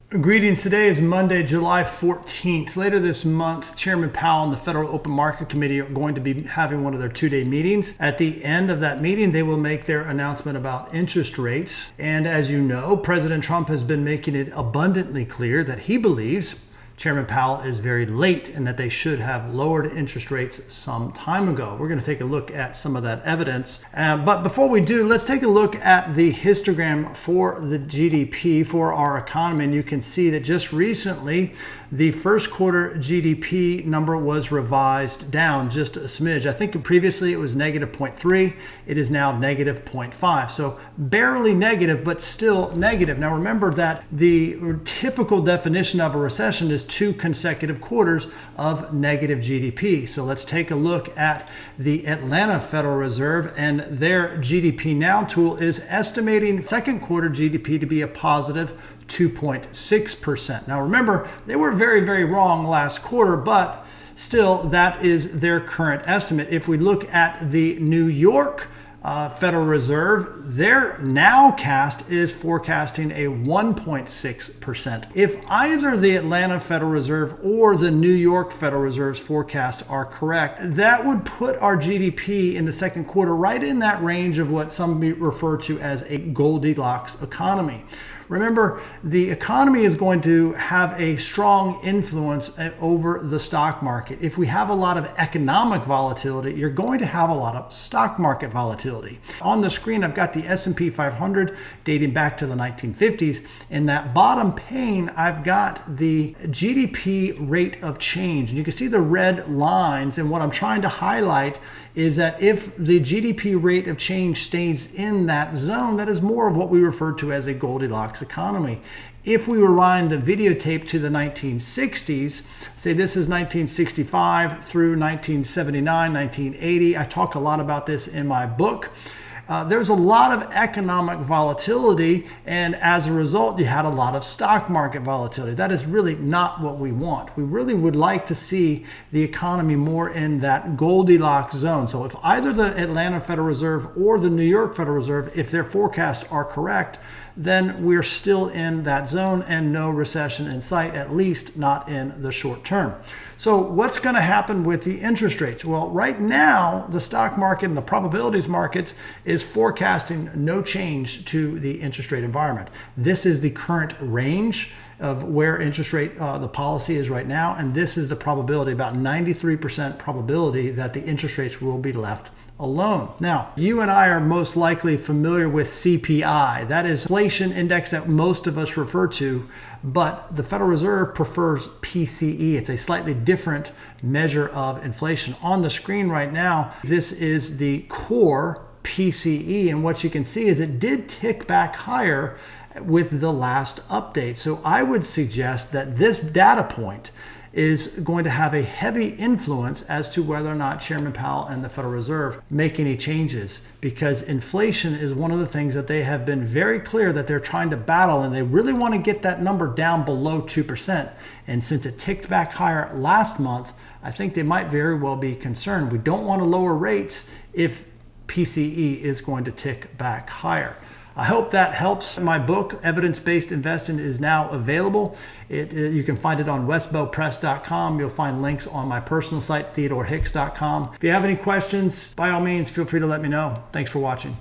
Greetings. Today is Monday, July 14th. Later this month, Chairman Powell and the Federal Open Market Committee are going to be having one of their two-day meetings. At the end of that meeting, they will make their announcement about interest rates. And as you know, President Trump has been making it abundantly clear that he believes Chairman Powell is very late and that they should have lowered interest rates some time ago. We're going to take a look at some of that evidence. But before we do, let's take a look at the histogram for the GDP for our economy. And you can see that just recently, the first quarter GDP number was revised down just a smidge. I think previously it was negative 0.3. It is now negative 0.5. So barely negative, but still negative. Now remember that the typical definition of a recession is 2 consecutive quarters of negative GDP. So let's take a look at the Atlanta Federal Reserve, and their GDP Now tool is estimating second quarter GDP to be a positive 2.6%. Now remember, they were very, very wrong last quarter, but still that is their current estimate. If we look at the New York Federal Reserve, their nowcast is forecasting a 1.6%. If either the Atlanta Federal Reserve or the New York Federal Reserve's forecasts are correct, that would put our GDP in the second quarter right in that range of what some refer to as a Goldilocks economy. Remember, the economy is going to have a strong influence over the stock market. If we have a lot of economic volatility, you're going to have a lot of stock market volatility. On the screen, I've got the S&P 500 dating back to the 1950s. In that bottom pane, I've got the GDP rate of change. And you can see the red lines. And what I'm trying to highlight is that if the GDP rate of change stays in that zone, that is more of what we refer to as a Goldilocks economy. If we rewind the videotape to the 1960s, say this is 1965 through 1979, 1980, I talk a lot about this in my book. There's a lot of economic volatility, and as a result, you had a lot of stock market volatility. That is really not what we want. We really would like to see the economy more in that Goldilocks zone. So if either the Atlanta Federal Reserve or the New York Federal Reserve, if their forecasts are correct, then we're still in that zone and no recession in sight, at least not in the short term. So what's going to happen with the interest rates? Well, right now, the stock market and the probabilities market is forecasting no change to the interest rate environment. This is the current range of where interest rate, the policy is right now. And this is the probability, about 93% probability that the interest rates will be left alone. Now, you and I are most likely familiar with CPI. That is inflation index that most of us refer to, but the Federal Reserve prefers PCE. It's a slightly different measure of inflation. On the screen right now, this is the core PCE, and what you can see is it did tick back higher with the last update. So I would suggest that this data point is going to have a heavy influence as to whether or not Chairman Powell and the Federal Reserve make any changes, because inflation is one of the things that they have been very clear that they're trying to battle, and they really want to get that number down below 2%. And since it ticked back higher last month, I think they might very well be concerned. We don't want to lower rates if PCE is going to tick back higher. I hope that helps. My book, Evidence-Based Investing, is now available. You can find it on westbowpress.com. You'll find links on my personal site, theodorehicks.com. If you have any questions, by all means, feel free to let me know. Thanks for watching.